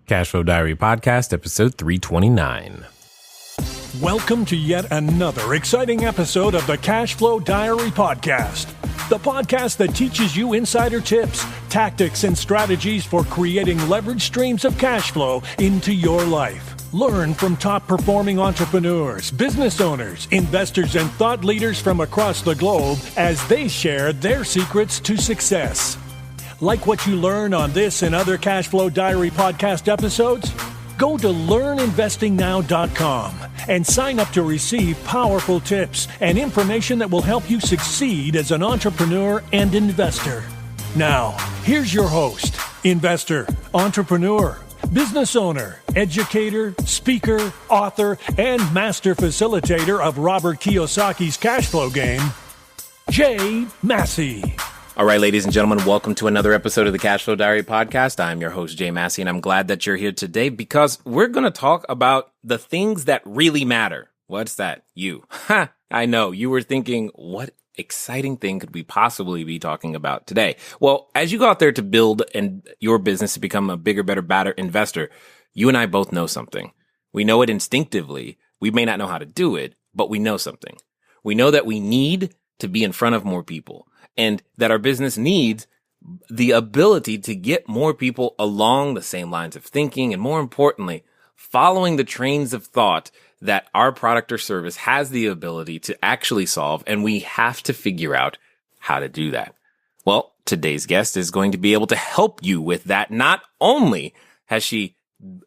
Cashflow Diary Podcast, episode 329. Welcome to yet another exciting episode of the Cashflow Diary Podcast, the podcast that teaches you insider tips, tactics, and strategies for creating leverage streams of cash flow into your life. Learn from top-performing entrepreneurs, business owners, investors, and thought leaders from across the globe as they share their secrets to success. Like what you learn on this and other Cashflow Diary podcast episodes? Go to learninvestingnow.com and sign up to receive powerful tips and information that will help you succeed as an entrepreneur and investor. Now, here's your host, investor, entrepreneur, business owner, educator, speaker, author, and master facilitator of Robert Kiyosaki's cash flow game, Jay Massey. All right, ladies and gentlemen, welcome to another episode of the Cashflow Diary Podcast. I'm your host, Jay Massey, and I'm glad that you're here today because we're going to talk about the things that really matter. What's that? You. Ha! I know. You were thinking, what exciting thing could we possibly be talking about today? Well, as you go out there to build your business to become a bigger, better, badder investor, you and I both know something. We know it instinctively. We may not know how to do it, but we know something. We know that we need to be in front of more people. And that our business needs the ability to get more people along the same lines of thinking and, more importantly, following the trains of thought that our product or service has the ability to actually solve, and we have to figure out how to do that. Well, today's guest is going to be able to help you with that. Not only has she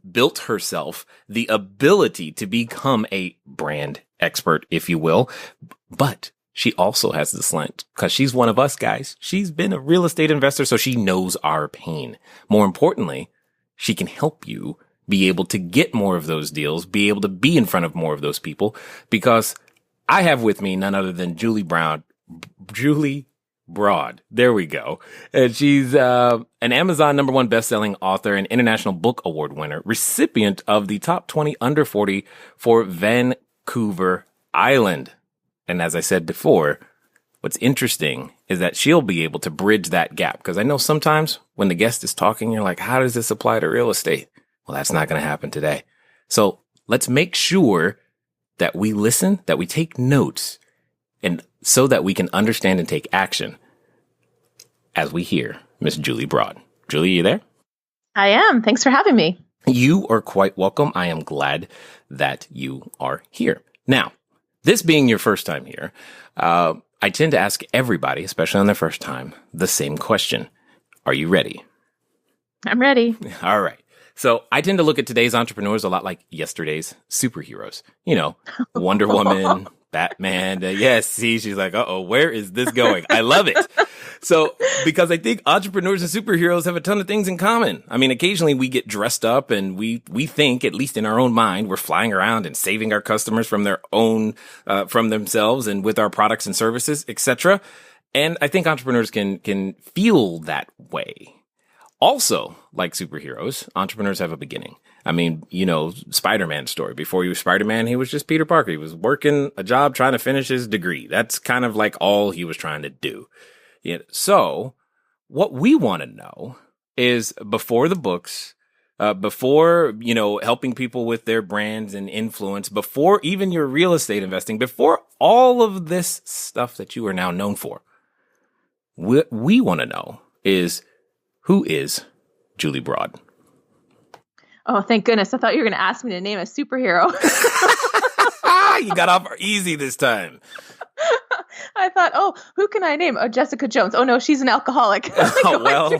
built herself the ability to become a brand expert, if you will, but she also has the slant because she's one of us guys. She's been a real estate investor, so she knows our pain. More importantly, she can help you be able to get more of those deals, be able to be in front of more of those people, because I have with me none other than Julie Broad. There we go. And she's an Amazon #1 best-selling author and International Book Award winner, recipient of the top 20 under 40 for Vancouver Island. And as I said before, what's interesting is that she'll be able to bridge that gap. Because I know sometimes when the guest is talking, you're like, how does this apply to real estate? Well, that's not going to happen today. So let's make sure that we listen, that we take notes, and so that we can understand and take action as we hear Miss Julie Broad. Julie, you there? I am. Thanks for having me. You are quite welcome. I am glad that you are here. Now, this being your first time here, I tend to ask everybody, especially on their first time, the same question. Are you ready? I'm ready. All right. So I tend to look at today's entrepreneurs a lot like yesterday's superheroes. You know, Wonder Woman, Batman. Yes, see, she's like, uh-oh, where is this going? I love it. So, because I think entrepreneurs and superheroes have a ton of things in common. I mean, occasionally we get dressed up and we think, at least in our own mind, we're flying around and saving our customers from their own, from themselves and with our products and services, etc. And I think entrepreneurs can feel that way. Also, like superheroes, entrepreneurs have a beginning. I mean, you know, Spider-Man's story. Before he was Spider-Man, he was just Peter Parker. He was working a job trying to finish his degree. That's kind of like all he was trying to do. Yeah. So what we want to know is before the books, before, you know, helping people with their brands and influence, before even your real estate investing, before all of this stuff that you are now known for, what we want to know is, who is Julie Broad? Oh, thank goodness. I thought you were going to ask me to name a superhero. You got off easy this time. I thought, who can I name? Oh, Jessica Jones. Oh, no, she's an alcoholic. Oh,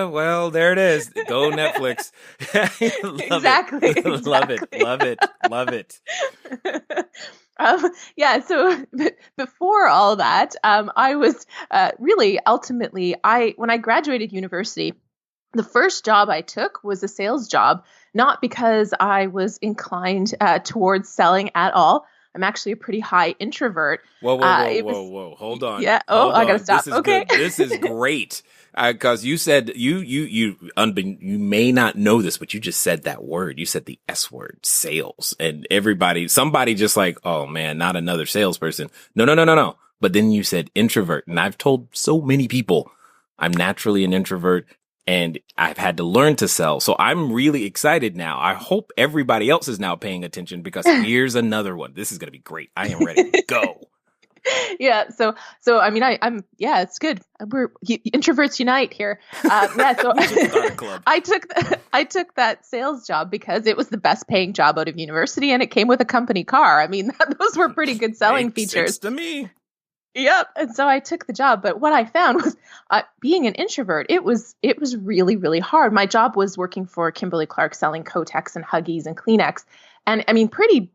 well, there it is. Go Netflix. Exactly. Love it. So before all that, I was really ultimately, when I graduated university, the first job I took was a sales job, not because I was inclined towards selling at all. I'm actually a pretty high introvert. Whoa. Hold on. Yeah. I got to stop. Okay. This is great. Because you said you may not know this, but you just said that word. You said the S word, sales, and somebody just like, oh man, not another salesperson. No. But then you said introvert, and I've told so many people I'm naturally an introvert, and I've had to learn to sell. So I'm really excited now. I hope everybody else is now paying attention because here's another one. This is going to be great. I am ready to go. Yeah. So I mean, yeah, it's good. Introverts unite here. Yeah. So We should start a club. I took that sales job because it was the best paying job out of university, and it came with a company car. I mean, those were pretty good selling Makes features sense to me. Yep. And so I took the job. But what I found was being an introvert, it was really, really hard. My job was working for Kimberly-Clark selling Kotex and Huggies and Kleenex. And I mean, pretty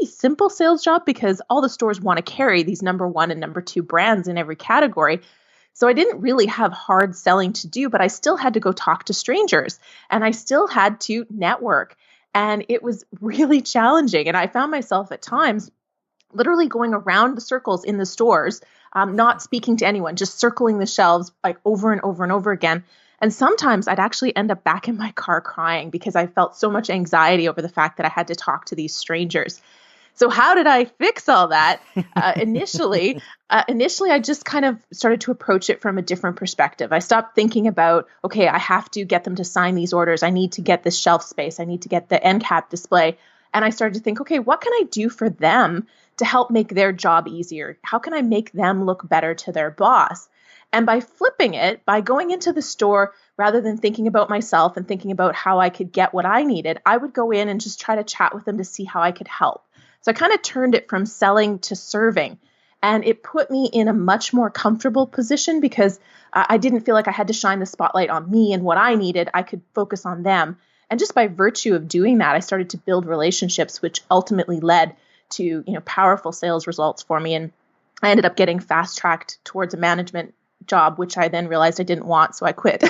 simple sales job because all the stores want to carry these number one and number two brands in every category. So I didn't really have hard selling to do, but I still had to go talk to strangers and I still had to network. And it was really challenging. And I found myself at times literally going around the circles in the stores, not speaking to anyone, just circling the shelves like over and over and over again. And sometimes I'd actually end up back in my car crying because I felt so much anxiety over the fact that I had to talk to these strangers. So how did I fix all that? Initially, I just kind of started to approach it from a different perspective. I stopped thinking about, okay, I have to get them to sign these orders. I need to get this shelf space. I need to get the end cap display. And I started to think, okay, what can I do for them to help make their job easier? How can I make them look better to their boss? And by flipping it, by going into the store, rather than thinking about myself and thinking about how I could get what I needed, I would go in and just try to chat with them to see how I could help. So I kind of turned it from selling to serving. And it put me in a much more comfortable position because I didn't feel like I had to shine the spotlight on me and what I needed. I could focus on them. And just by virtue of doing that, I started to build relationships, which ultimately led to, powerful sales results for me. And I ended up getting fast-tracked towards a management job, which I then realized I didn't want, so I quit.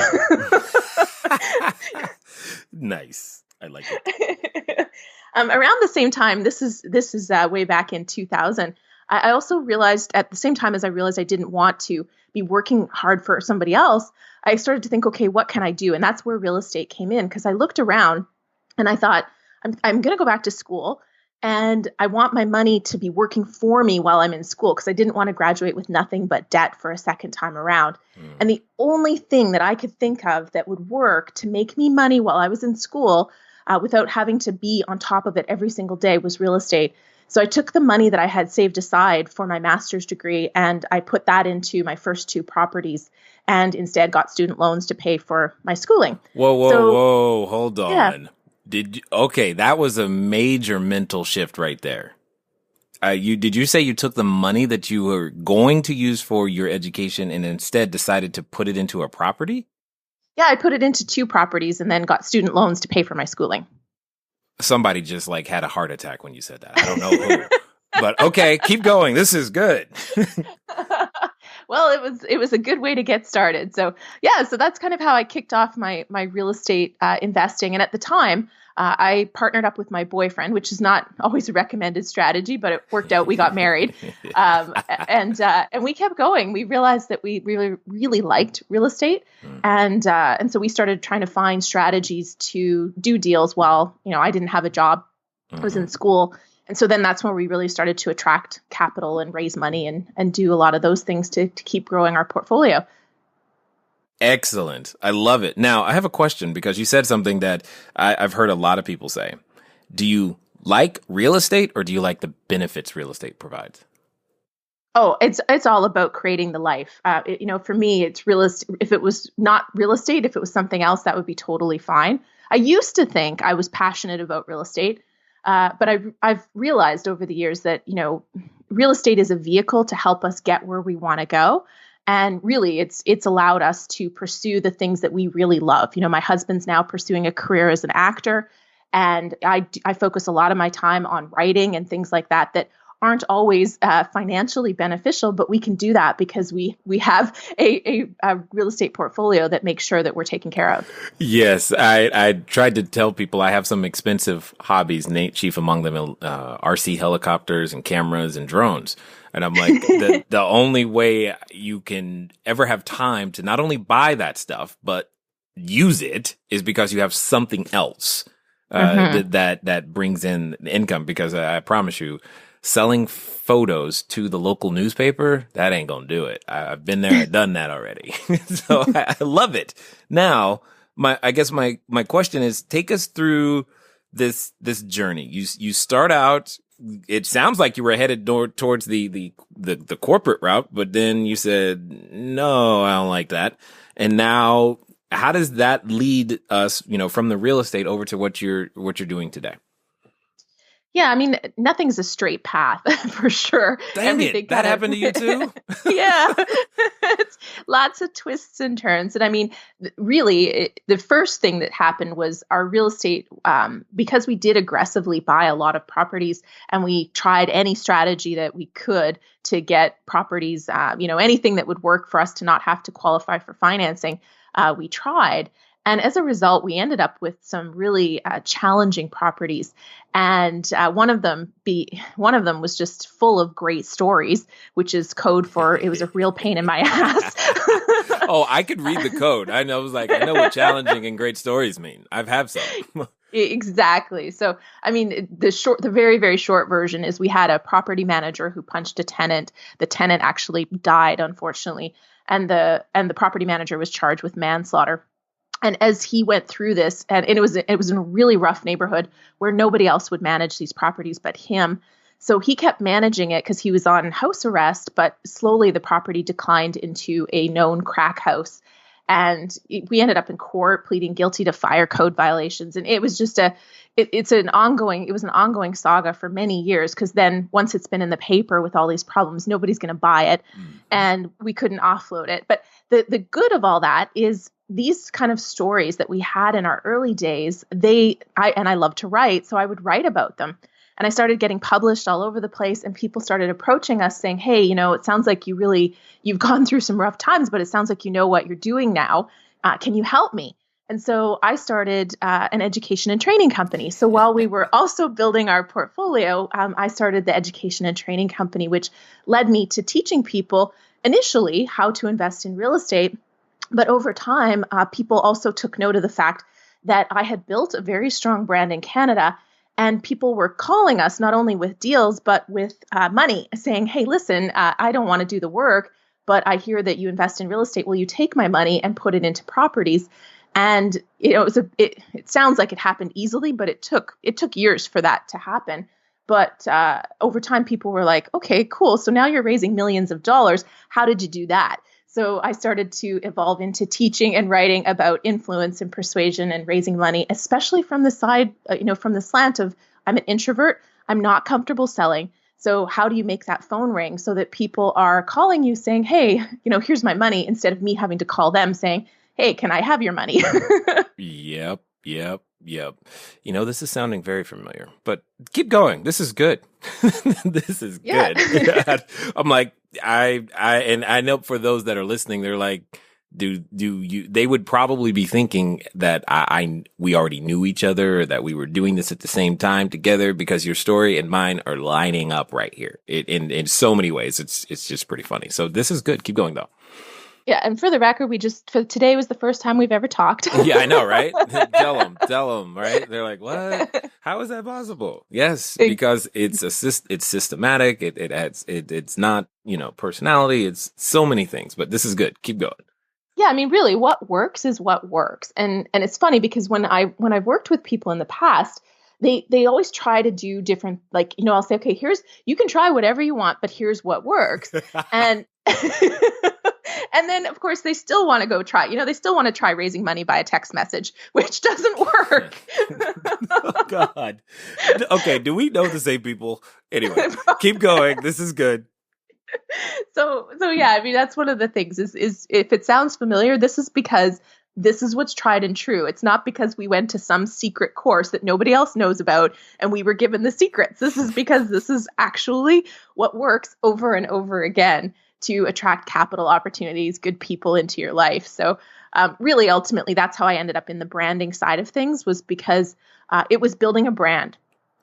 Nice. I like it. Around the same time, this is way back in 2000, I also realized at the same time as I realized I didn't want to be working hard for somebody else, I started to think, okay, what can I do? And that's where real estate came in because I looked around and I thought, I'm going to go back to school and I want my money to be working for me while I'm in school because I didn't want to graduate with nothing but debt for a second time around. And the only thing that I could think of that would work to make me money while I was in school without having to be on top of it every single day was real estate. So I took the money that I had saved aside for my master's degree and I put that into my first two properties and instead got student loans to pay for my schooling. Whoa, hold on. Yeah. Okay, that was a major mental shift right there. Did you say you took the money that you were going to use for your education and instead decided to put it into a property? Yeah, I put it into two properties and then got student loans to pay for my schooling. Somebody just had a heart attack when you said that. I don't know who. But okay, keep going. This is good. Well, it was a good way to get started. So yeah, so that's kind of how I kicked off my real estate investing. And at the time, I partnered up with my boyfriend, which is not always a recommended strategy, but it worked out. We got married, and we kept going. We realized that we really, really liked real estate, and so we started trying to find strategies to do deals while I didn't have a job. I was in school. And so then that's when we really started to attract capital and raise money and do a lot of those things to keep growing our portfolio. Excellent. I love it. Now, I have a question because you said something that I've heard a lot of people say. Do you like real estate or do you like the benefits real estate provides? Oh, it's all about creating the life. For me, it's real estate. If it was not real estate, if it was something else, that would be totally fine. I used to think I was passionate about real estate. But I've realized over the years that, real estate is a vehicle to help us get where we want to go. And really, it's allowed us to pursue the things that we really love. My husband's now pursuing a career as an actor. And I focus a lot of my time on writing and things like that aren't always financially beneficial, but we can do that because we have a real estate portfolio that makes sure that we're taken care of. Yes, I tried to tell people I have some expensive hobbies, chief among them RC helicopters and cameras and drones. And I'm like, the only way you can ever have time to not only buy that stuff, but use it is because you have something else that brings in income. Because I promise you, selling photos to the local newspaper, that ain't gonna do it. I've been there, I've done that already. So I love it. Now, I guess my question is, take us through this journey. You start out, it sounds like you were headed towards the corporate route, but then you said, no, I don't like that. And now, how does that lead us, from the real estate over to what you're doing today? Yeah, I mean, nothing's a straight path for sure. Dang it, that happened to you too? Yeah, it's lots of twists and turns. And I mean, really, the first thing that happened was our real estate, because we did aggressively buy a lot of properties and we tried any strategy that we could to get properties, anything that would work for us to not have to qualify for financing, we tried. And as a result, we ended up with some really challenging properties. And one of them was just full of great stories, which is code for it was a real pain in my ass. Oh, I could read the code. I know what challenging and great stories mean. I've had some. Exactly. So, I mean, the very, very short version is we had a property manager who punched a tenant. The tenant actually died, unfortunately, and the property manager was charged with manslaughter. And as he went through this, and it was in a really rough neighborhood where nobody else would manage these properties but him. So he kept managing it because he was on house arrest, but slowly the property declined into a known crack house. And we ended up in court pleading guilty to fire code violations. And it was just it was an ongoing saga for many years, because then once it's been in the paper with all these problems, nobody's going to buy it. And we couldn't offload it. But the good of all that is these kind of stories that we had in our early days, I love to write, so I would write about them. And I started getting published all over the place, and people started approaching us saying, hey, it sounds like you've gone through some rough times, but it sounds like you know what you're doing now. Can you help me? And so I started an education and training company. So while we were also building our portfolio, I started the education and training company, which led me to teaching people initially how to invest in real estate. But over time, people also took note of the fact that I had built a very strong brand in Canada, and people were calling us not only with deals, but with money, saying, hey, listen, I don't want to do the work, but I hear that you invest in real estate. Will you take my money and put it into properties? And it sounds like it happened easily, but it took years for that to happen. But over time, people were like, okay, cool. So now you're raising millions of dollars. How did you do that? So I started to evolve into teaching and writing about influence and persuasion and raising money, especially from the side, from the slant of I'm an introvert. I'm not comfortable selling. So how do you make that phone ring so that people are calling you saying, hey, here's my money, instead of me having to call them saying, hey, can I have your money? Yep. This is sounding very familiar, but keep going. This is good. This is good. I'm like, I know for those that are listening, they're like, they would probably be thinking that we already knew each other, or that we were doing this at the same time together, because your story and mine are lining up right here in so many ways. It's just pretty funny. So this is good. Keep going though. Yeah, and for the record, today was the first time we've ever talked. Yeah, I know, right? Tell them, right? They're like, what? How is that possible? Yes, because it's systematic. It's not, personality. It's so many things, but this is good. Keep going. Yeah, I mean, really, what works is what works. And it's funny because when I've worked with people in the past, they always try to do different, like, I'll say, okay, you can try whatever you want, but here's what works. And and then, of course, they still want to go try, they still want to try raising money by a text message, which doesn't work. Oh, God. Okay. Do we know the same people? Anyway, keep going. This is good. So yeah, I mean, that's one of the things is if it sounds familiar, this is because this is what's tried and true. It's not because we went to some secret course that nobody else knows about and we were given the secrets. This is because this is actually what works over and over again to attract capital opportunities, good people into your life. So really, ultimately, that's how I ended up in the branding side of things, was because it was building a brand.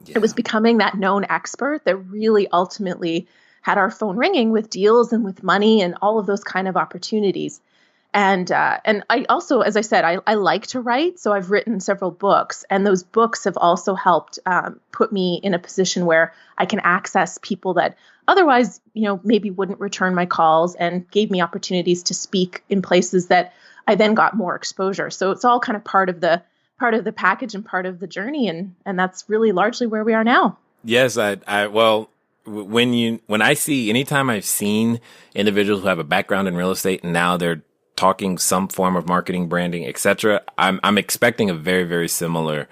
Yeah. It was becoming that known expert that really ultimately had our phone ringing with deals and with money and all of those kind of opportunities. And I also, as I said, I like to write. So I've written several books, and those books have also helped put me in a position where I can access people that otherwise, maybe wouldn't return my calls, and gave me opportunities to speak in places that I then got more exposure. So it's all kind of part of the package and part of the journey. And that's really largely where we are now. Yes, well, when I see, anytime I've seen individuals who have a background in real estate and now they're talking some form of marketing, branding, etc., I'm expecting a very, very similar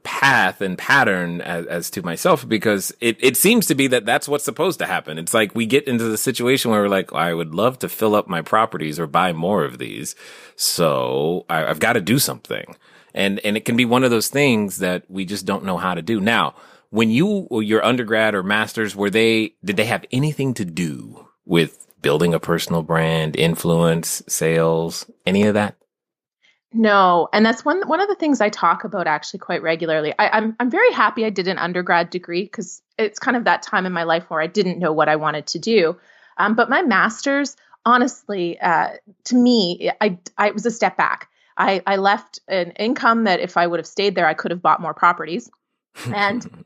path and pattern as to myself, because it seems to be that that's what's supposed to happen. It's like we get into the situation where we're like, I would love to fill up my properties or buy more of these, so I've got to do something. And it can be one of those things that we just don't know how to do. Now, when your undergrad or master's, did they have anything to do with building a personal brand, influence, sales, any of that? No, and that's one of the things I talk about actually quite regularly. I'm very happy I did an undergrad degree, because it's kind of that time in my life where I didn't know what I wanted to do. But my master's, honestly, to me, it was a step back. I left an income that if I would have stayed there, I could have bought more properties. And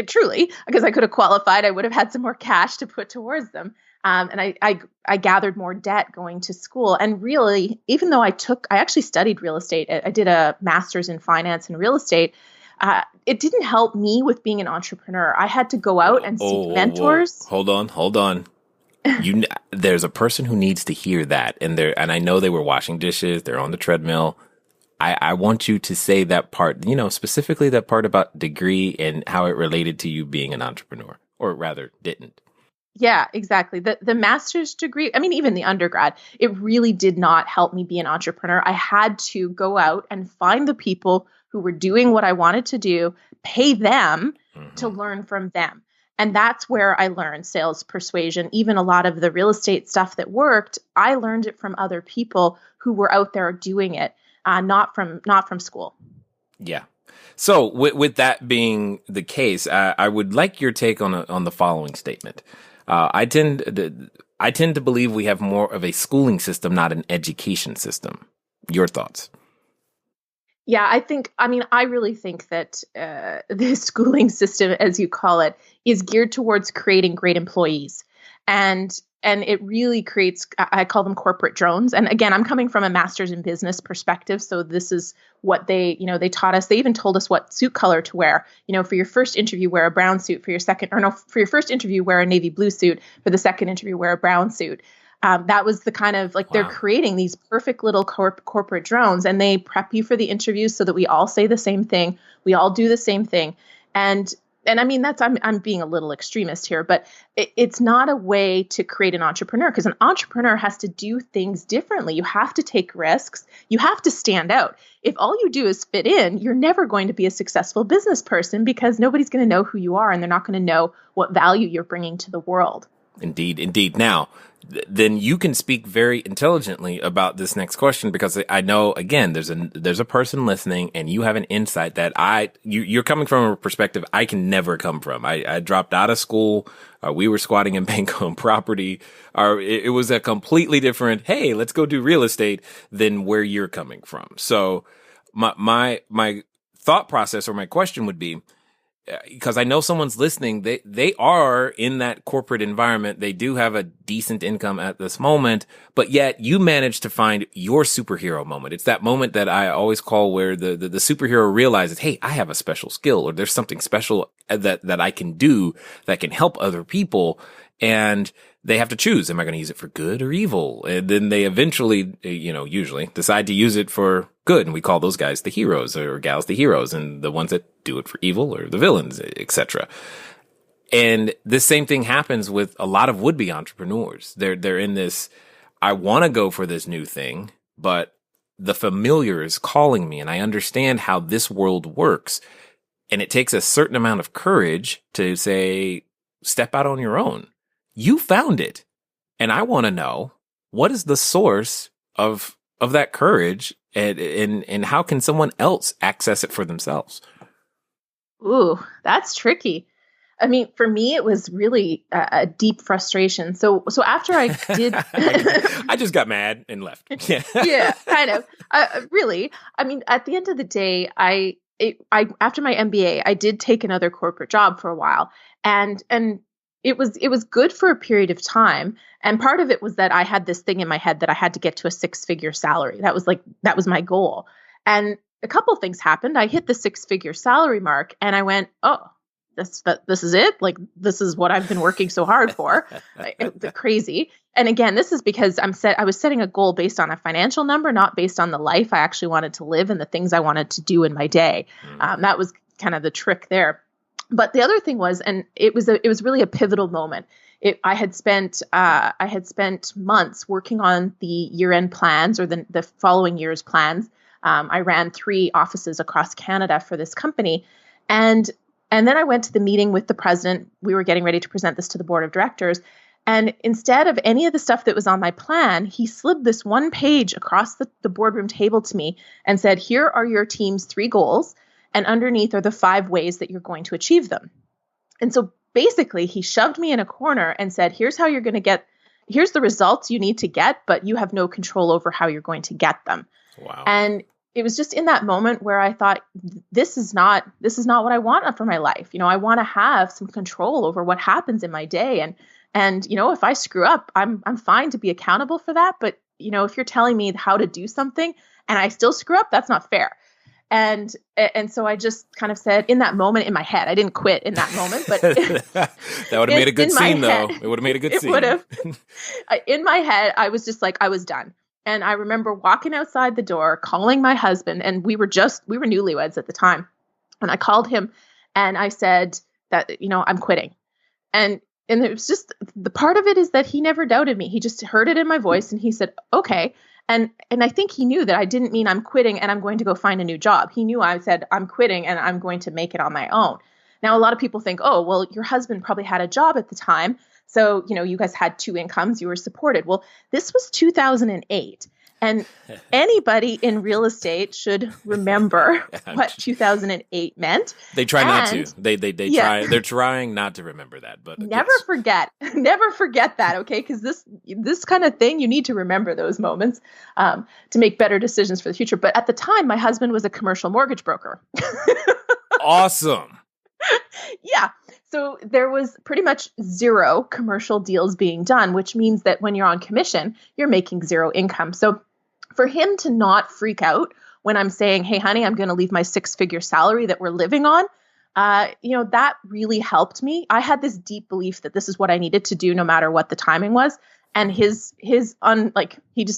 truly, because I could have qualified, I would have had some more cash to put towards them. And I gathered more debt going to school. And really, even though I actually studied real estate, I did a master's in finance and real estate. It didn't help me with being an entrepreneur. I had to go out and seek mentors. Hold on. There's a person who needs to hear that, and I know they were washing dishes, they're on the treadmill. I want you to say that part, specifically that part about degree and how it related to you being an entrepreneur, or rather didn't. Yeah, exactly. The master's degree, I mean, even the undergrad, it really did not help me be an entrepreneur. I had to go out and find the people who were doing what I wanted to do, pay them to learn from them. And that's where I learned sales, persuasion, even a lot of the real estate stuff that worked. I learned it from other people who were out there doing it, not from school. Yeah. So with that being the case, I would like your take on the following statement. I tend to believe we have more of a schooling system, not an education system. Your thoughts? Yeah, I really think that the schooling system, as you call it, is geared towards creating great employees. And it really creates, I call them corporate drones. And again, I'm coming from a master's in business perspective. So this is what they taught us. They even told us what suit color to wear. For your first interview, wear a brown suit. For your first interview, wear a navy blue suit. For the second interview, wear a brown suit. That was the kind of They're creating these perfect little corporate drones, and they prep you for the interviews so that we all say the same thing. We all do the same thing. And I mean, I'm being a little extremist here, but it's not a way to create an entrepreneur, because an entrepreneur has to do things differently. You have to take risks. You have to stand out. If all you do is fit in, you're never going to be a successful business person, because nobody's going to know who you are, and they're not going to know what value you're bringing to the world. Indeed. Now, then you can speak very intelligently about this next question, because I know, again, there's a person listening, and you have an insight that you're coming from a perspective I can never come from. I dropped out of school. We were squatting in bank-owned property. It was a completely different, hey, let's go do real estate, than where you're coming from. So my thought process, or my question would be, because I know someone's listening, they are in that corporate environment. They do have a decent income at this moment, but yet you managed to find your superhero moment. It's that moment that I always call where the superhero realizes, hey, I have a special skill, or there's something special that I can do that can help other people. And they have to choose, am I going to use it for good or evil? And then they eventually, usually decide to use it for good. And we call those guys the heroes, or gals the heroes, and the ones that do it for evil or the villains, etc. And this same thing happens with a lot of would-be entrepreneurs. They're in this, I want to go for this new thing, but the familiar is calling me, and I understand how this world works. And it takes a certain amount of courage to say, step out on your own. You found it. And I want to know, what is the source of that courage, and how can someone else access it for themselves? Ooh, that's tricky. I mean, for me, it was really a deep frustration. So after I did, I just got mad and left. Yeah. yeah, kind of. Really, I mean, at the end of the day, I after my MBA, I did take another corporate job for a while, and it was good for a period of time. And part of it was that I had this thing in my head that I had to get to a 6-figure salary. That was my goal. And a couple things happened. I hit the 6-figure salary mark, and I went, oh. This is it. Like, this is what I've been working so hard for. Crazy. And again, this is because I was setting a goal based on a financial number, not based on the life I actually wanted to live and the things I wanted to do in my day. That was kind of the trick there. But the other thing was, and it was really a pivotal moment. I had spent months working on the year-end plans or the following year's plans. I ran 3 offices across Canada for this company, and then I went to the meeting with the president. We were getting ready to present this to the board of directors. And instead of any of the stuff that was on my plan, he slid this one page across the boardroom table to me and said, here are your team's 3 goals. And underneath are the 5 ways that you're going to achieve them. And so basically he shoved me in a corner and said, here's how you're going to here's the results you need to get, but you have no control over how you're going to get them. Wow. And it was just in that moment where I thought, this is not what I want for my life. I want to have some control over what happens in my day. And if I screw up, I'm fine to be accountable for that. But, if you're telling me how to do something and I still screw up, that's not fair. And so I just kind of said in that moment in my head, I didn't quit in that moment, but that would have made a good scene though. It would have made a good scene. It would have. In my head, I was just like, I was done. And I remember walking outside the door, calling my husband, and we were newlyweds at the time. And I called him and I said that, I'm quitting. And it was just, the part of it is that he never doubted me. He just heard it in my voice and he said, okay. And I think he knew that I didn't mean I'm quitting and I'm going to go find a new job. He knew I said, I'm quitting and I'm going to make it on my own. Now, a lot of people think, oh, well, your husband probably had a job at the time. So, you guys had 2 incomes, you were supported. Well, this was 2008. And anybody in real estate should remember what 2008 meant. They try not to. They try. They're trying not to remember that. But never forget that. Okay, because this kind of thing, you need to remember those moments to make better decisions for the future. But at the time, my husband was a commercial mortgage broker. Awesome. Yeah. So there was pretty much 0 commercial deals being done, which means that when you're on commission, you're making 0 income. So for him to not freak out when I'm saying, hey, honey, I'm going to leave my 6-figure salary that we're living on, that really helped me. I had this deep belief that this is what I needed to do no matter what the timing was. And he just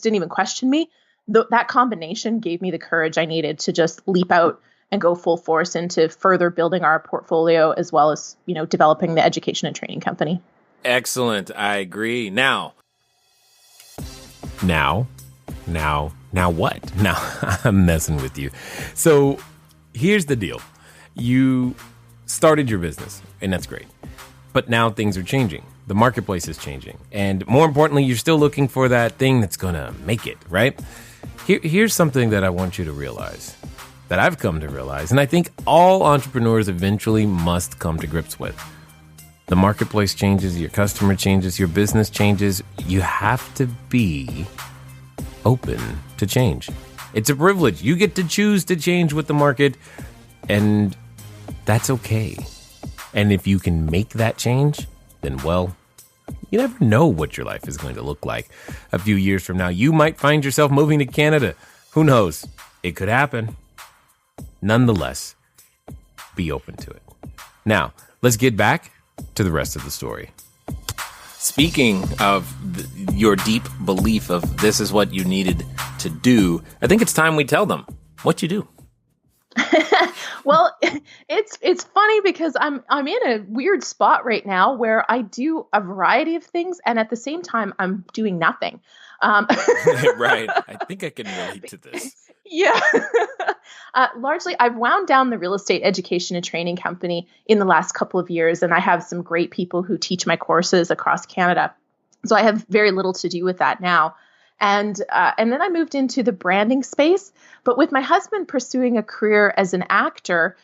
didn't even question me. That combination gave me the courage I needed to just leap out and go full force into further building our portfolio as well as, developing the education and training company. Excellent. I agree. Now what? Now I'm messing with you. So here's the deal. You started your business and that's great, but now things are changing. The marketplace is changing. And more importantly, you're still looking for that thing that's going to make it, right? Here's something that I want you to realize, that I've come to realize, and I think all entrepreneurs eventually must come to grips with. The marketplace changes, your customer changes, your business changes. You have to be open to change. It's a privilege. You get to choose to change with the market, and that's okay. And if you can make that change, then, well, you never know what your life is going to look like. A few years from now, you might find yourself moving to Canada. Who knows? It could happen. Nonetheless, be open to it. Now, let's get back to the rest of the story. Speaking of your deep belief of this is what you needed to do, I think it's time we tell them what you do. Well, it's funny because I'm in a weird spot right now where I do a variety of things, and at the same time, I'm doing nothing. Right. I think I can relate to this. Yeah. Largely, I've wound down the real estate education and training company in the last couple of years, and I have some great people who teach my courses across Canada. So I have very little to do with that now. And then I moved into the branding space. But with my husband pursuing a career as an actor,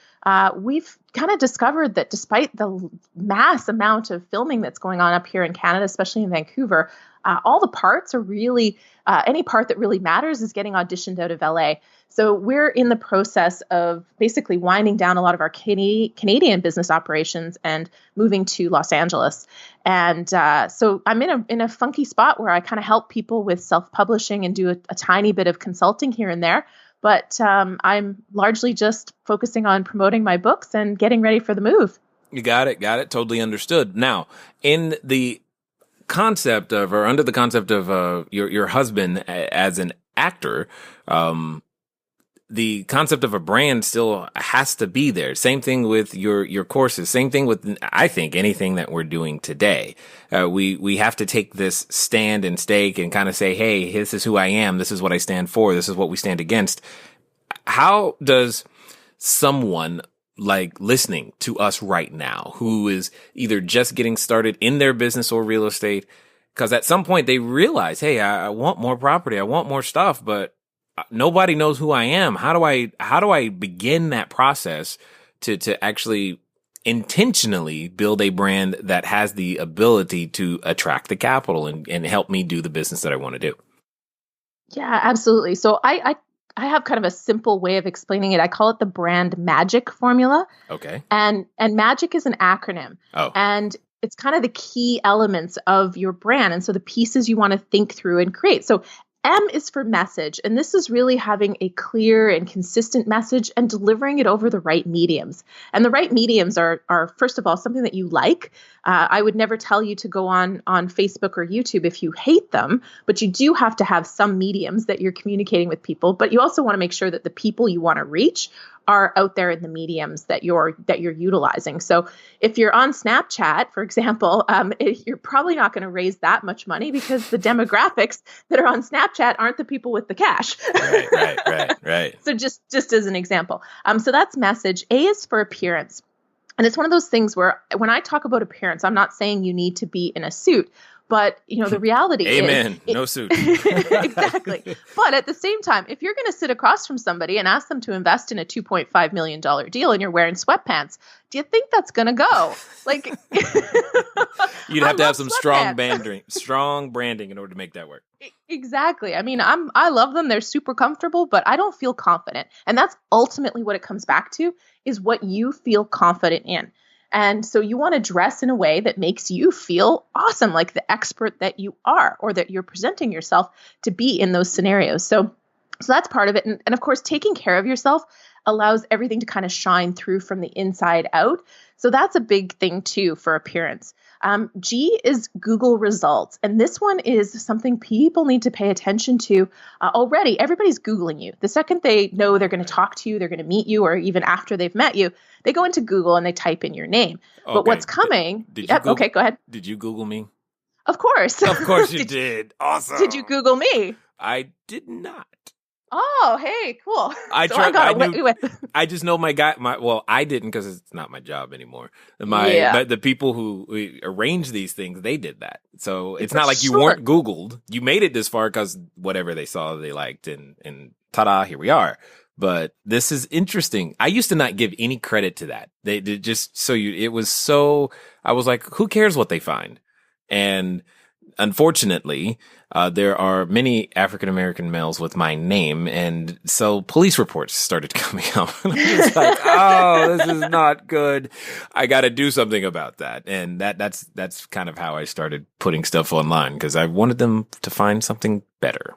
we've kind of discovered that despite the mass amount of filming that's going on up here in Canada, especially in Vancouver, all the parts are really, any part that really matters is getting auditioned out of LA. So we're in the process of basically winding down a lot of our Canadian business operations and moving to Los Angeles. And so I'm in a funky spot where I kind of help people with self-publishing and do a tiny bit of consulting here and there. But I'm largely just focusing on promoting my books and getting ready for the move. You got it. Totally understood. Now, in the concept of, or under the concept of your husband as an actor, the concept of a brand still has to be there. Same thing with your courses. Same thing with, I think, anything that we're doing today. We have to take this stand and stake and kind of say, hey, this is who I am. This is what I stand for. This is what we stand against. How does someone like listening to us right now, who is either just getting started in their business or real estate, because at some point they realize, hey, I want more property. I want more stuff, but nobody knows who I am. How do I begin that process to actually intentionally build a brand that has the ability to attract the capital and help me do the business that I want to do? Yeah, absolutely. So I have kind of a simple way of explaining it. I call it the brand magic formula. Okay. And magic is an acronym. Oh. And it's kind of the key elements of your brand. And so the pieces you want to think through and create. So M is for message, and this is really having a clear and consistent message and delivering it over the right mediums. And the right mediums are first of all, something that you like. I would never tell you to go on Facebook or YouTube if you hate them, but you do have to have some mediums that you're communicating with people. But you also want to make sure that the people you want to reach are out there in the mediums that you're utilizing. So if you're on Snapchat, for example, you're probably not going to raise that much money because the demographics that are on Snapchat aren't the people with the cash. Right. So just as an example. So that's message. A is for appearance. And it's one of those things where when I talk about appearance, I'm not saying you need to be in a suit. But, the reality Amen. No suit. Exactly. But at the same time, if you're going to sit across from somebody and ask them to invest in a $2.5 million deal and you're wearing sweatpants, do you think that's going to go? Like, you'd have to have some strong branding in order to make that work. Exactly. I mean, I love them. They're super comfortable, but I don't feel confident. And that's ultimately what it comes back to, is what you feel confident in. And so you want to dress in a way that makes you feel awesome, like the expert that you are, or that you're presenting yourself to be in those scenarios. So that's part of it. And of course, taking care of yourself allows everything to kind of shine through from the inside out. So that's a big thing too for appearance. G is Google results. And this one is something people need to pay attention to already. Everybody's Googling you. The second they know they're going to talk to you, they're going to meet you, or even after they've met you, they go into Google and they type in your name. Okay. But what's coming? Okay, go ahead. Did you Google me? Of course. Of course you did. Awesome. Did you Google me? I did not. Oh, hey, cool. I just know my guy. Well, I didn't because it's not my job anymore. But the people who arrange these things, they did that. So it's not like you weren't Googled. You made it this far because whatever they saw, they liked, and ta-da, here we are. But this is interesting. I used to not give any credit to that. They just it was so. I was like, who cares what they find? And unfortunately, there are many African-American males with my name. And so police reports started coming out. And I was like, oh, this is not good. I got to do something about that. And that's kind of how I started putting stuff online, because I wanted them to find something better.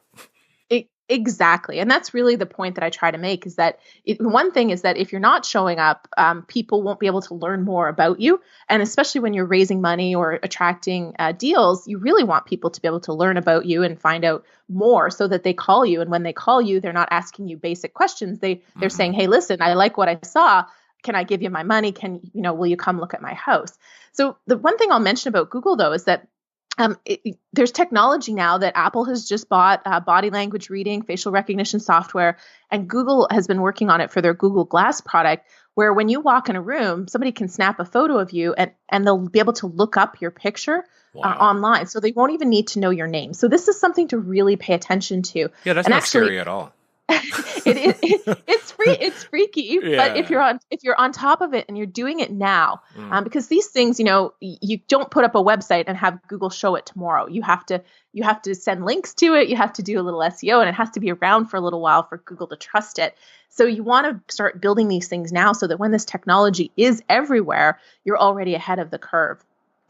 Exactly. And that's really the point that I try to make, is that one thing is that if you're not showing up, people won't be able to learn more about you. And especially when you're raising money or attracting deals, you really want people to be able to learn about you and find out more so that they call you. And when they call you, they're not asking you basic questions. They're saying, hey, listen, I like what I saw. Can I give you my money? Will you come look at my house? So the one thing I'll mention about Google, though, is that there's technology now that Apple has just bought, body language reading, facial recognition software, and Google has been working on it for their Google Glass product, where when you walk in a room, somebody can snap a photo of you and they'll be able to look up your picture online. So they won't even need to know your name. So this is something to really pay attention to. Yeah, that's not scary at all. It's free. It's freaky, but if you're on top of it and you're doing it now, because these things, you don't put up a website and have Google show it tomorrow. You have to send links to it. You have to do a little SEO, and it has to be around for a little while for Google to trust it. So you want to start building these things now, so that when this technology is everywhere, you're already ahead of the curve.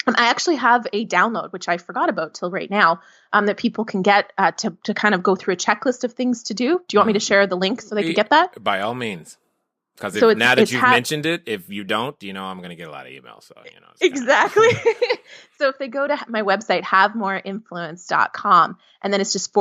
I actually have a download, which I forgot about till right now, that people can get to kind of go through a checklist of things to do. Do you want me to share the link so they can get that? By all means. Because now that you've mentioned it, if you don't, I'm going to get a lot of emails. So, Exactly. So if they go to my website, havemoreinfluence.com, and then it's just /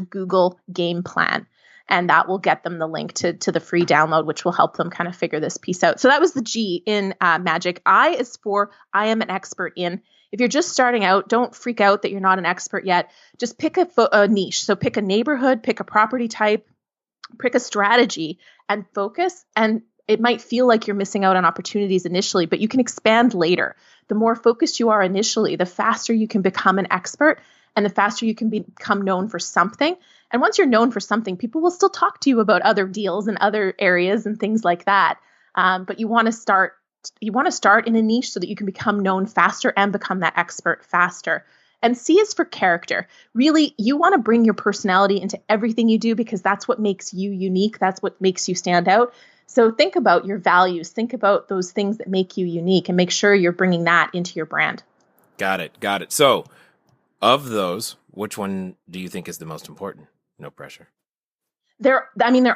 Google Game Plan. And that will get them the link to the free download, which will help them kind of figure this piece out. So that was the G in Magic. I is for I am an expert in. If you're just starting out, don't freak out that you're not an expert yet. Just pick a niche. So pick a neighborhood, pick a property type, pick a strategy, and focus. And it might feel like you're missing out on opportunities initially, but you can expand later. The more focused you are initially, the faster you can become an expert, and the faster you can become known for something. And once you're known for something, people will still talk to you about other deals and other areas and things like that. But you want to start in a niche so that you can become known faster and become that expert faster. And C is for character. Really, you want to bring your personality into everything you do, because that's what makes you unique. That's what makes you stand out. So think about your values. Think about those things that make you unique, and make sure you're bringing that into your brand. Got it. So of those, which one do you think is the most important? No pressure. They're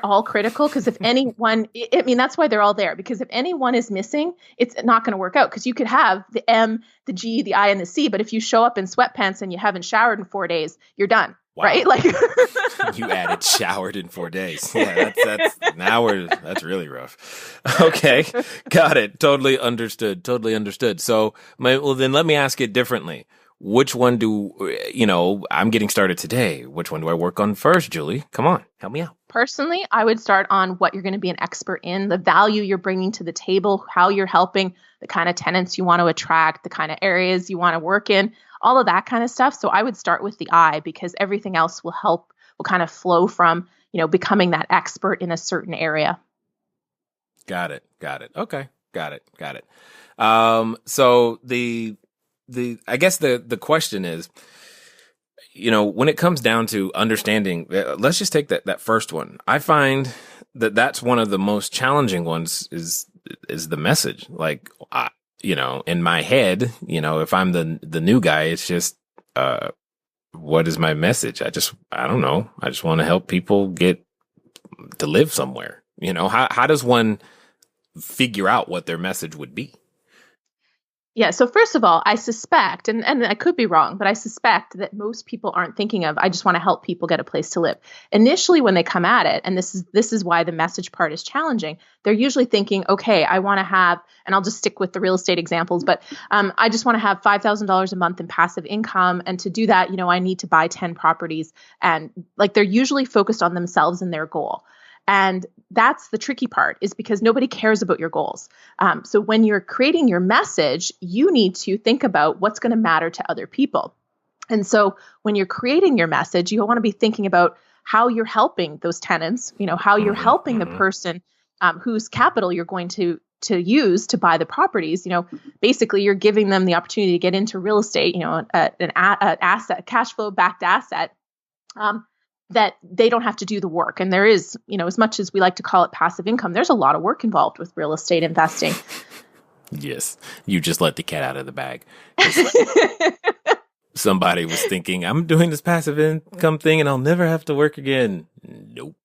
all critical, because if anyone, that's why they're all there, because if anyone is missing, it's not going to work out, because you could have the M, the G, the I, and the C, but if you show up in sweatpants and you haven't showered in 4 days, you're done. Wow. Right? Like you added showered in 4 days. Yeah, that's really rough. Okay. Got it. Totally understood. So, then let me ask it differently. Which one I'm getting started today. Which one do I work on first, Julie? Come on, help me out. Personally, I would start on what you're going to be an expert in, the value you're bringing to the table, how you're helping, the kind of tenants you want to attract, the kind of areas you want to work in, all of that kind of stuff. So I would start with the I, because everything else will kind of flow from, becoming that expert in a certain area. Got it. Okay. Got it. So I guess the question is, when it comes down to understanding, let's just take that first one. I find that's one of the most challenging ones is the message. Like, in my head, if I'm the new guy, it's just, what is my message? I don't know. I just want to help people get to live somewhere. How does one figure out what their message would be? Yeah. So first of all, I suspect, and I could be wrong, but I suspect that most people aren't thinking of, I just want to help people get a place to live. Initially, when they come at it, and this is why the message part is challenging, they're usually thinking, okay, I want to have, and I'll just stick with the real estate examples, but I just want to have $5,000 a month in passive income. And to do that, I need to buy 10 properties. And like, they're usually focused on themselves and their goal. And that's the tricky part, is because nobody cares about your goals. So when you're creating your message, you need to think about what's going to matter to other people. And so when you're creating your message, you want to be thinking about how you're helping those tenants, how you're helping the person whose capital you're going to use to buy the properties. Basically you're giving them the opportunity to get into real estate, an asset, cash flow backed asset. That they don't have to do the work. And there is, as much as we like to call it passive income, there's a lot of work involved with real estate investing. Yes. You just let the cat out of the bag. Somebody was thinking, I'm doing this passive income thing and I'll never have to work again. Nope.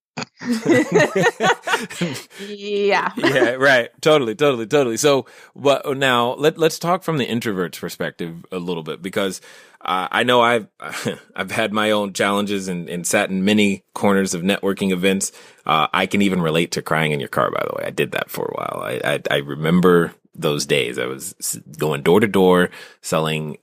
Yeah. Yeah, right. Totally. So, but now let's talk from the introvert's perspective a little bit, because I know I've had my own challenges and sat in many corners of networking events. I can even relate to crying in your car, by the way. I did that for a while. I remember those days. I was going door to door selling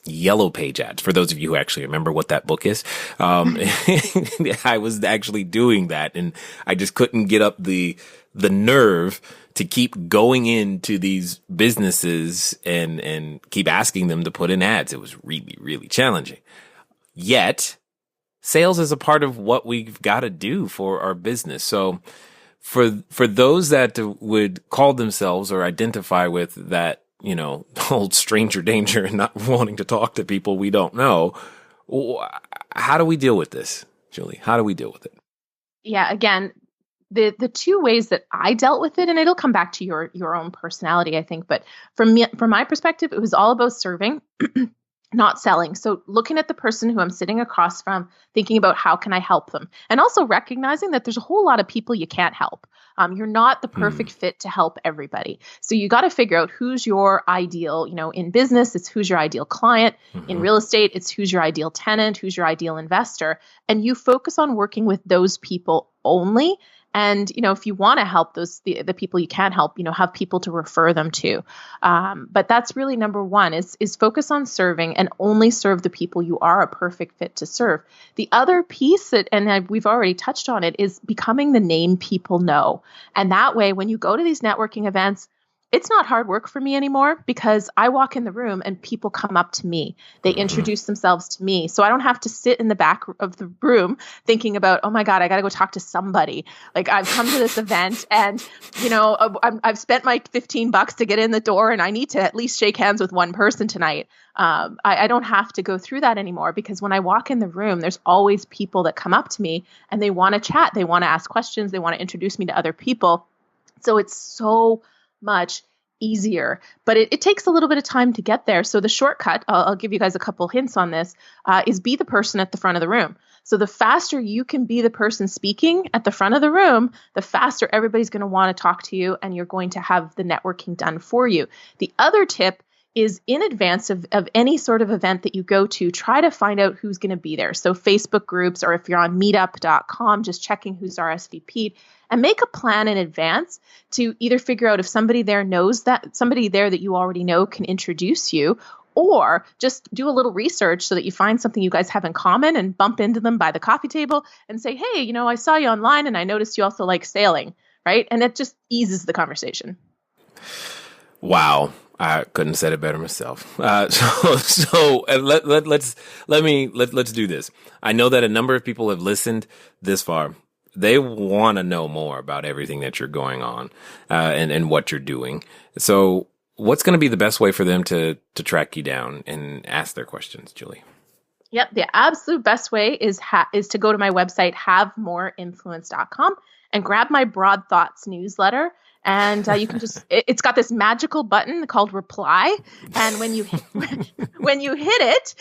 Yellow Page ads. For those of you who actually remember what that book is, I was actually doing that, and I just couldn't get up the nerve to keep going into these businesses and keep asking them to put in ads. It was really, really challenging. Yet sales is a part of what we've got to do for our business. So for those that would call themselves or identify with that, old stranger danger and not wanting to talk to people we don't know, how do we deal with this, Julie? How do we deal with it? Yeah, again, the two ways that I dealt with it, and it'll come back to your own personality, I think, but from my perspective, it was all about serving, not selling. So looking at the person who I'm sitting across from, thinking about how can I help them, and also recognizing that there's a whole lot of people you can't help. You're not the perfect fit to help everybody. So you got to figure out who's your ideal, in business, it's who's your ideal client. In real estate, it's who's your ideal tenant, who's your ideal investor. And you focus on working with those people only. And, if you want to help the people you can't help, have people to refer them to. But that's really number one is focus on serving and only serve the people you are a perfect fit to serve. The other piece we've already touched on it, is becoming the name people know. And that way, when you go to these networking events, it's not hard work for me anymore because I walk in the room and people come up to me. They introduce themselves to me. So I don't have to sit in the back of the room thinking about, oh my God, I got to go talk to somebody. Like I've come to this event and, I've spent my $15 to get in the door and I need to at least shake hands with one person tonight. I don't have to go through that anymore because when I walk in the room, there's always people that come up to me and they want to chat. They want to ask questions. They want to introduce me to other people. So it's so much easier, but it takes a little bit of time to get there. So the shortcut, I'll give you guys a couple hints on this, is be the person at the front of the room. So the faster you can be the person speaking at the front of the room, the faster everybody's going to want to talk to you and you're going to have the networking done for you. The other tip is in advance of any sort of event that you go to, try to find out who's going to be there. So Facebook groups, or if you're on meetup.com, just checking who's RSVP'd, and make a plan in advance to either figure out if somebody there knows that somebody there that you already know can introduce you, or just do a little research so that you find something you guys have in common and bump into them by the coffee table and say, hey, I saw you online and I noticed you also like sailing, right? And it just eases the conversation. Wow. I couldn't have said it better myself. So let's do this. I know that a number of people have listened this far. They want to know more about everything that you're going on, and what you're doing. So what's going to be the best way for them to track you down and ask their questions, Julie? Yep. The absolute best way is to go to my website, havemoreinfluence.com, and grab my Broad Thoughts newsletter. And you can it's got this magical button called reply. And when you hit it,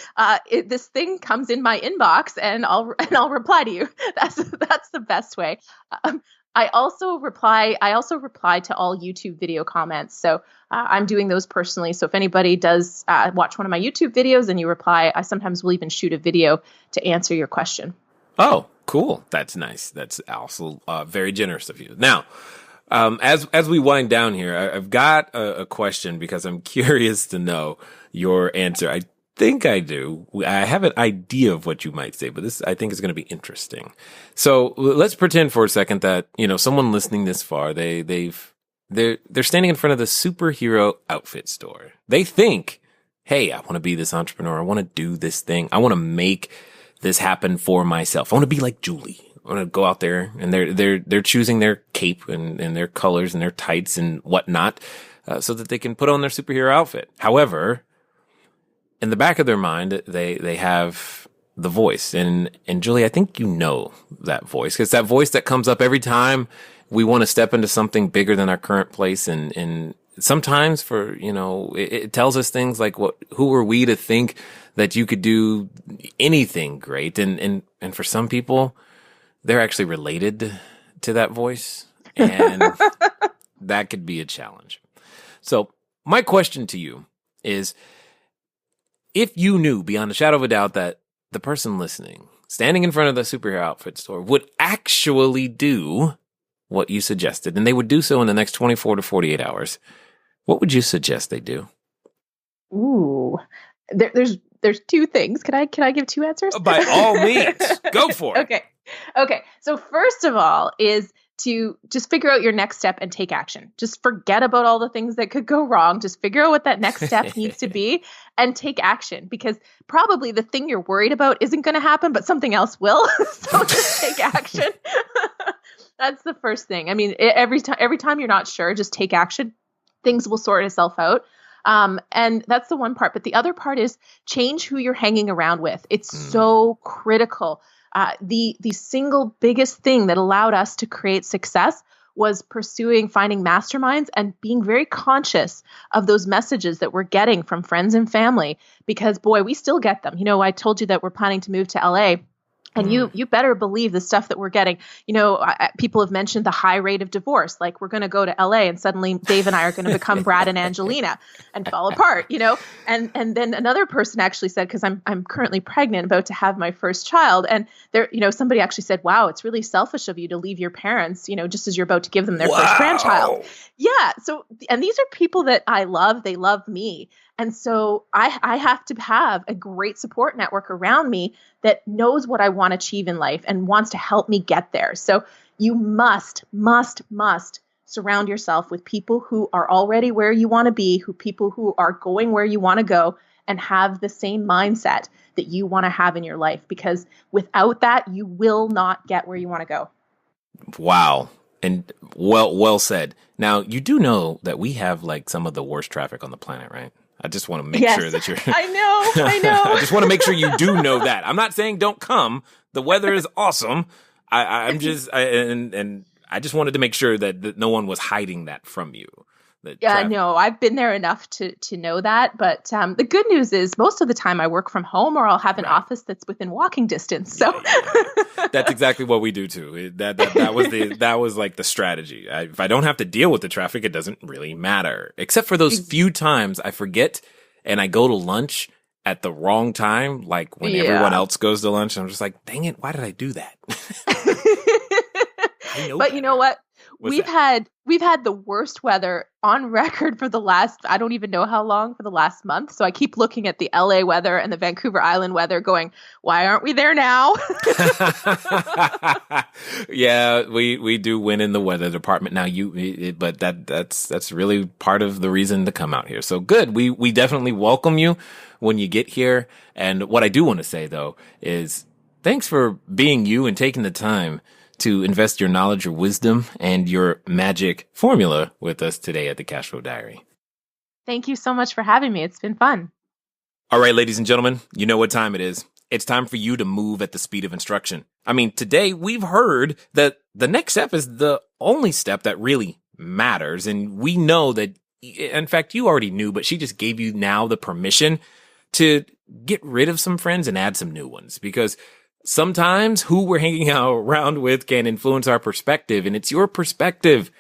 this thing comes in my inbox and I'll reply to you. That's the best way. I also reply to all YouTube video comments. So I'm doing those personally. So if anybody does watch one of my YouTube videos and you reply, I sometimes will even shoot a video to answer your question. Oh, cool. That's nice. That's also very generous of you. Now, as we wind down here, I've got a question because I'm curious to know your answer. I think I do. I have an idea of what you might say, but this I think is going to be interesting. So let's pretend for a second that, someone listening this far, they're standing in front of the superhero outfit store. They think, hey, I want to be this entrepreneur. I want to do this thing. I want to make this happen for myself. I want to be like Julie. I want to go out there and they're choosing their cape and their colors and their tights and whatnot, so that they can put on their superhero outfit. However, in the back of their mind, they have the voice. And Julie, I think you know that voice. It's that voice that comes up every time we want to step into something bigger than our current place. And sometimes it tells us things like, who are we to think that you could do anything great? And for some people, they're actually related to that voice. And that could be a challenge. So my question to you is, if you knew beyond a shadow of a doubt that the person listening, standing in front of the superhero outfit store, would actually do what you suggested, and they would do so in the next 24 to 48 hours, what would you suggest they do? Ooh, there's two things. Can I give two answers? By all means, go for it. Okay. So first of all is to just figure out your next step and take action. Just forget about all the things that could go wrong. Just figure out what that next step needs to be and take action, because probably the thing you're worried about isn't going to happen, but something else will. So just take action. That's the first thing. I mean, every time you're not sure, just take action. Things will sort itself out. And that's the one part. But the other part is change who you're hanging around with. It's so critical. The single biggest thing that allowed us to create success was finding masterminds and being very conscious of those messages that we're getting from friends and family, because boy, we still get them. I told you that we're planning to move to LA. And you better believe the stuff that we're getting. People have mentioned the high rate of divorce. Like, we're going to go to LA and suddenly Dave and I are going to become Brad and Angelina and fall apart, And then another person actually said, because I'm currently pregnant, about to have my first child. And there, somebody actually said, wow, it's really selfish of you to leave your parents, just as you're about to give them their first grandchild. Yeah. So, and these are people that I love. They love me. And so I have to have a great support network around me that knows what I want to achieve in life and wants to help me get there. So you must surround yourself with people who are already where you want to be, people who are going where you want to go, and have the same mindset that you want to have in your life. Because without that, you will not get where you want to go. Wow. And well said. Now, you do know that we have like some of the worst traffic on the planet, right? I just want to make sure that you're... I know. I just want to make sure you do know that. I'm not saying don't come. The weather is awesome. I just wanted to make sure that no one was hiding that from you. No, I've been there enough to know that. But the good news is most of the time I work from home, or I'll have an office that's within walking distance. So that's exactly what we do too. That was like the strategy. If I don't have to deal with the traffic, it doesn't really matter. Except for those few times I forget and I go to lunch at the wrong time, like when everyone else goes to lunch. I'm just like, dang it, why did I do that? But you know what? We've had the worst weather on record for the last, I don't even know how long, for the last month. So I keep looking at the LA weather and the Vancouver Island weather going, why aren't we there now? Yeah, we do win in the weather department now. But that's really part of the reason to come out here. So good. We definitely welcome you when you get here. And what I do want to say though is thanks for being you and taking the time to invest your knowledge, your wisdom, and your magic formula with us today at the Cashflow Diary. Thank you so much for having me. It's been fun. All right, ladies and gentlemen, you know what time it is. It's time for you to move at the speed of instruction. I mean, today we've heard that the next step is the only step that really matters. And we know that, in fact, you already knew, but she just gave you now the permission to get rid of some friends and add some new ones, because sometimes who we're hanging out around with can influence our perspective, and it's your perspective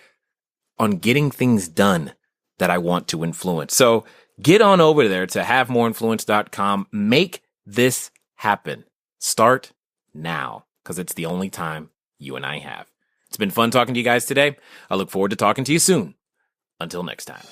on getting things done that I want to influence. So get on over there to havemoreinfluence.com. Make this happen. Start now, because it's the only time you and I have. It's been fun talking to you guys today. I look forward to talking to you soon. Until next time.